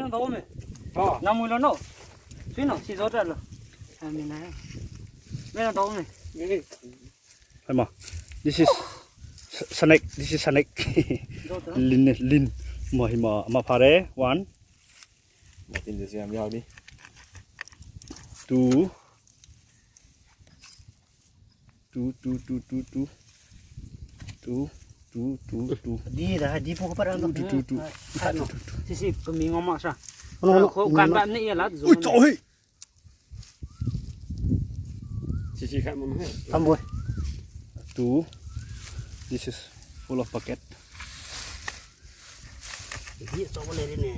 能倒没？哦，那没了喏，谁能洗澡这了？还没来，没能倒没？ไปมา this is snake this is snake ลินมาพาเรone มากินจะเสียมยาวดิ two ดีนะดีพวกเขาไปแล้วสิก็มีงอมาซะเขาการแบบนี้ละ อุ้ยโอ้ย ชี้ๆครับมันให้ ทำบุญ two this is full of bucket ดีสองเลยเนี่ย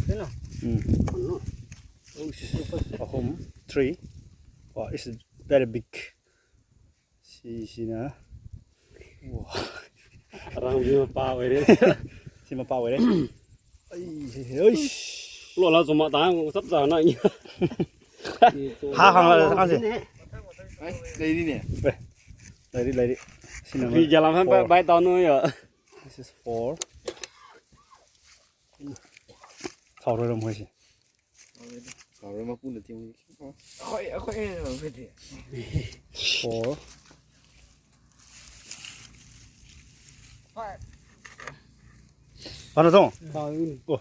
นี่เนาะ a home tree wow it's very big seeนะว้าว รังมีมาปลาไว้ดิ สิมาเป่าไว้เด้เอ้ย โลเราสมมาตาซับซ้อนหน่อย หาข้างละข้างสิ đây đi nè เลยดิสินะ vì giờ làm thêm bài tao nuôi rồi this is 4เข้าเริ่มห้อยสิ rồi mà phun được thì khói rồi phải thì 4อันนั้นต้องโอ้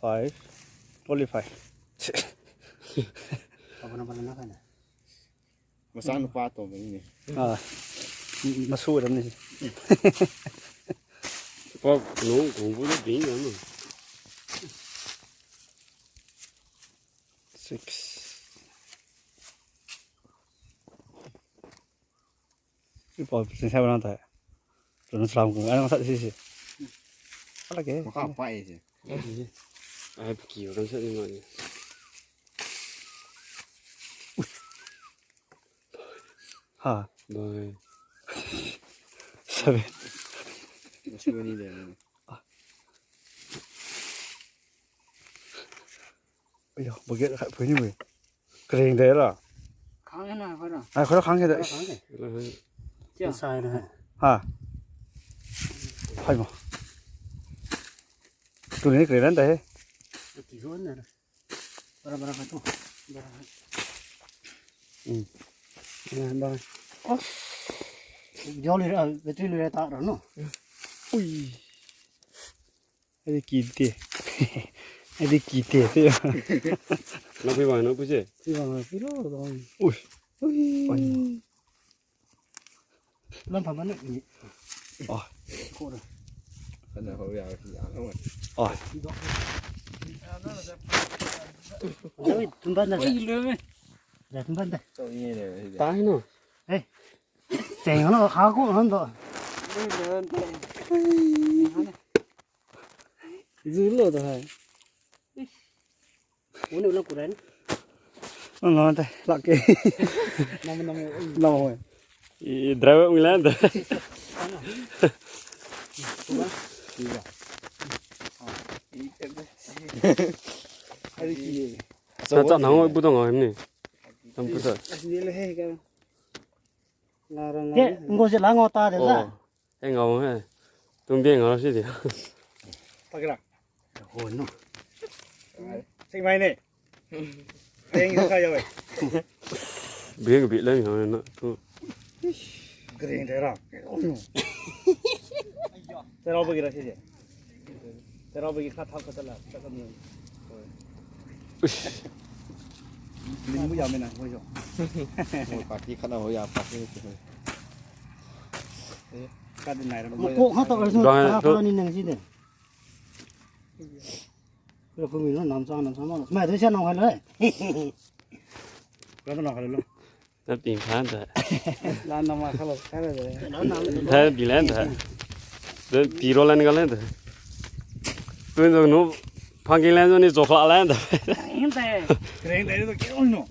5 only 5 เอาไปนำไปนะกัน mà sáng nó qua tổ mình nè มาสู้กันนี่ có nó cũng vui được tí nữa mà 6อีปอสิใช้เวลาแต่จนสามกูอันนั้นสักสิอะไรแก nó khá phải chứ ai kiểu con sợ như vậy ha rồi 7 nó chưa đi để เอ้ยบ่เก็ตเพิ่นนี่เว้ยเกรงได้ล่ะ ค้างหน่อยค่อยน่ะ ไอ้คนละครั้งแค่ได้ จ้ะ ใช่นะฮะ ฮะไปมาตัวนี้เกรงนั้นได้ กี่คนนะbara tu bara ได้ jauh le betul le tak no อุ้ยไอ้กี่เตะไอ้กี่เตะ nó bị vào nó cứ chứ ที่ว่าพี่โลดอย อุ้ย เริ่มทำมันนี่ อ๋อ โคตร cái này hồi giờ thì ăn không rồi อ๋อ เฮ้ยทุ่มบ้านนะ โอ้ยเลยมั้ย เดี๋ยวทุ่มบ้านได้ sao như này thì tái nó เจ๋งเนาะขากูหันตัว dữ rồi thôi วันนี้เรากูเล่น นอนได้หลักเก น้ำ นอนเว้ย driver mình lên rồi sao chọn nó bút tông rồi em nè không bút rồi นี่เลยให้กันลารัง เจ๊กูจะล้างงอตาเดี๋ยวซะ ồ anh ngầu ha tung biên ngầu xí thì ไปกันล่ะ โหนเนาะ ใช่ไหมเนี่ยเองใครจะไป biên bị lên rồi nó thu เกรงได้ล่ะแต่เราไปกินอะไรสิแต่เราไปกินข้าวทับกันตลาดแล้วก็มีลิ้นไม่ยอมไม่นานคุณผู้ชม ปากที่ขนาดหัวยาปากนี่ การเป็นไหนเรา พวกเขาต้องไปสู้ตัวนี้หนึ่งสิเด้เราเพิ่งมีน้ำซ้ำมาแม่ถึงเช่นน้องกันเลย เราต้องนอนกันเลยลูก nó tìm phá rồi ลานมาเขาแค่เลย thế bị lên rồi rồi bị rồi lên cái lên rồi tôi rồi nó phang cái lên rồi nó chọc lại lên rồi เห็นแต่ เกรงได้ตัวเกี่ยวหนู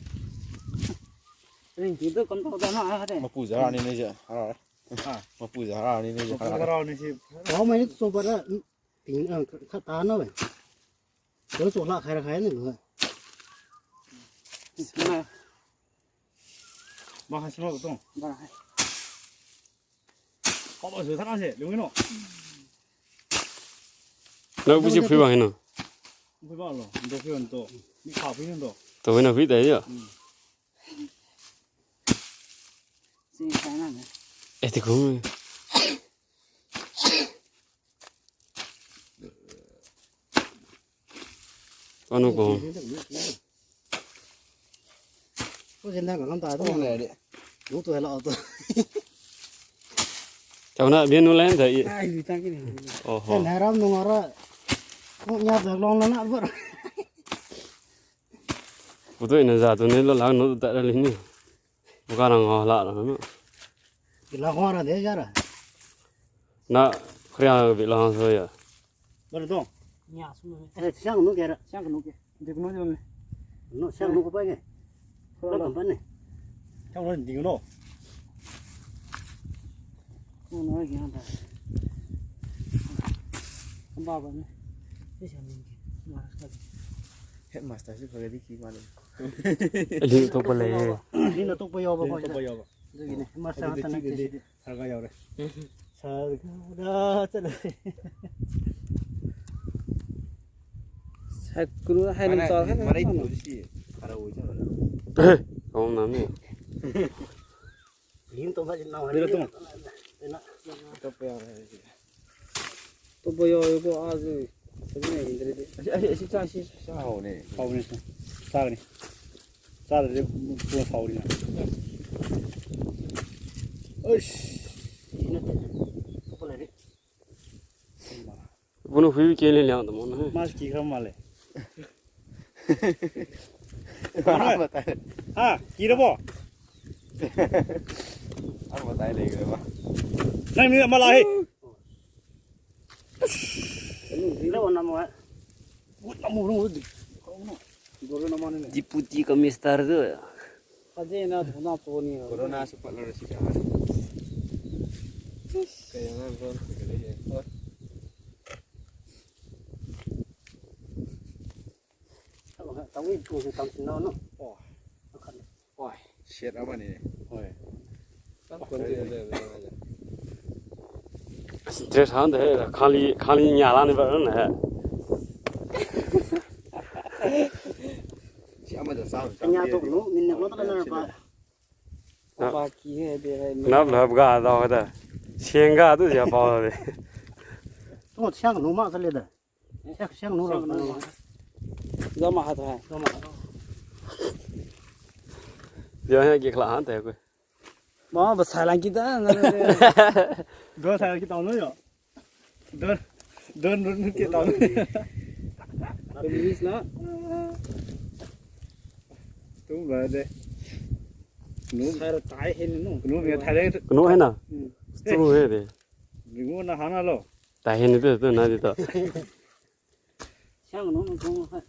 นี่ที่ตัวคนโตแต่น้อยแต่ mà pui ra này này chứ mà pui ra này này chứ เราเนี่ยสิ เขาไม่สู้ไปแล้วถึงขัดตาเนาะเว้ยเดี๋ยวสู้ละใครละใครหนึ่งเลย มา มาให้สนุกตรง บ่ได้ เขาบอกสื่อท่านเอาสิลุงนี่หนู nó bây giờ phi vào nó ไม่บ้าหรอมันตัวเพื่อนตัวมีข่าวเพื่อนตัว tôi với nó phi đấy chứ สิใช่นั่นนะ ê thì cũng con nó cũng ก็เห็นได้กับน้ำตาต้องอะไรดิรู้ตัวเราตัว cháu nó biến nó lên thấy ไอ้อยู่ตั้งกี่นี่ ồ เห็น hò ให้รับนุ่งอะไรญาติลองแล้วนะบ่ của tôi nó ra tôi nên nó lắng nó tại đây lên đi một cái thằng họ lạ nó กินละหัวละเดี๋ยวจ้าละ nó khrea bị lo thôi à บ้านตรง ยาสุดเลย เอ้ช่างนุ่งแกละ ช่างกันนุกเด็กน้อยจังเลย นุ่งช่างนุ่งก็ไปไงแล้วกันปั้นนี่ ช่างรถจริงเนาะ น้อยกินได้คำบ้าแบบนี้ไม่ใช่มึงกินมาสัก Master sih kalau di mana? đi tôi có lẽ นี่เราต้องไปยอบ่พอ ตัว จะ ไปยาว ดูนี่มาสร้าง ตัว ตน จริ นั้ ง น ดีทางก็ยาวเลย สาดาจะเลย ให้กูรู้ให้น้ำซอสให้ Mana itu sih? Para wujud. không nắm được ลิ้นตัวมันจะนอน นี่เราต้อง Tapi yang ตัวบอยก็อาจจะเป็นไงอินเทอร์เน็ต sih sah nih. เขาเนี่ยซาเลยซาเลยตัวเขาเนี่ยเอ้ย นี่นะก็ไปเลย bữa nó phi kia lên leo tụi nó มาสกีเข้ามาเลย Apa tadi? ฮะกี่แล้วบ่ Apa tadi lagi apa? นั่นนี่มาลาย แล้ววันนั้นว่า น้ำมูน้ำมูดิตัวน้ำมันนี่ di putih ke mister tuh ya เขาจะน่าถูกน่าตัวนี้ Corona sempat lurus sih kan. Kayaknya belum segala ya. ต้องวิ่งถูกต้องสินอนเนาะ Shit apa nih? โอ้ย Takut dia. stress han đấy khali nhà lan này vậy này Siapa dah sah? ปัญญาตกนู้มินเนี่ยก็ต้องนั่นป่ะ บากี้ให้เดี๋ยวให้ nắp là gà đâu đấy xiên gà tôi chỉ bao rồi ต้องช่างหนูมาซะเลยเด้อช่างหนูเรา ก็มาหาตัวให้ ก็มา giờ hay cái lạ thế coi บ้าภาษาลังกิตานั่นเลย เดินทางกี่ตอนนู้นเหรอเดินกี่ตอนนู้น เป็นมิสนะ ตุ้มเลยเด้หนู ใช่เราตายเห็นนู่น หนูมีไทยได้ cái nỗi hay nào tôi hết đi หนูน่าหาหน้าหรอ tại hiện tại tôi nói gì đó ช่างนู่นมันคงให้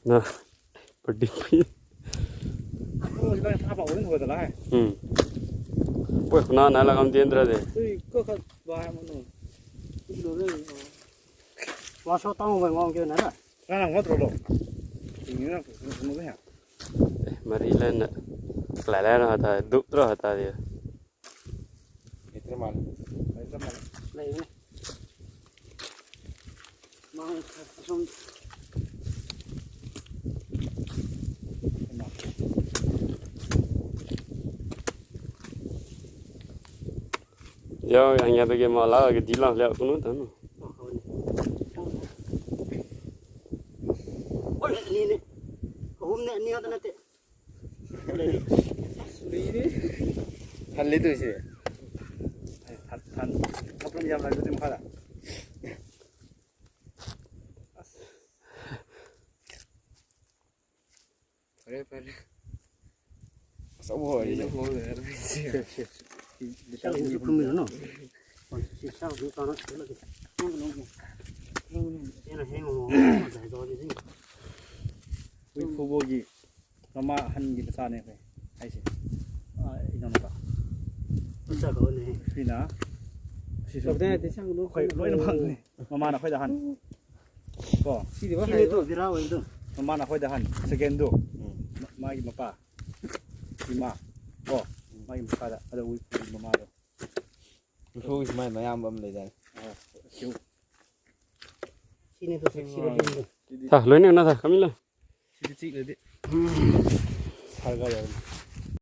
nè bật đi โอ้ยได้ท่าเป่าเล่นหัวแต่ละ ui nó nói là không tiền rồi đấy เฮ้ยก็เขาบ้ามันนู่นดูเรื่อง ว่าชอบต้องไปงองเกินนั่นน่ะ นั่นหลังว่าตลกอย่างนี้นะหนูก็เห็น mà đi lên nè lại lên rồi ta đục rồi ta đi Itu mal. ไปสมัคร อะไรเนี่ยมาชม giờ anh nhà tôi cái mà lá cái đi làm liệu cũng nó thế โอ้ยนี่นี่หุ่มเนี่ยนี่เขาตอนนั้นเตะเลย Hal itu sih. ทันเขาพยายามอะไรก็จะมาละ Pare. Masa bohong ini. ช่างอยู่คุมอยู่เนาะช่างอยู่ตอนนั้นเลยช่างนู่นเนี่ยนะให้หมูใส่ตัวดิสิ วิฟูโบกีเรามาหันกินภาษาเนี่ยไปให้สิอีน้องก็ ตัวเจ้าเขาเนี่ย พี่นะสิ จบได้แต่ช่างนู่น ค่อยร้อยน้ำมันเลยมาน่ะค่อยจะหันก็ ที่เดี๋ยวว่า ที่ ให้ นี่ตัวพี่เราเองตัว มาน่ะค่อยจะหันสแกนดูมากินมาป้ากินมาก็มากินป้าadaวิฟูมามา Itu main ayam bamเลย คิว Sini tuh seksi lebih tuh. 자, 러닝 나다. 갑니다. 시디 찍 어디? 살가 야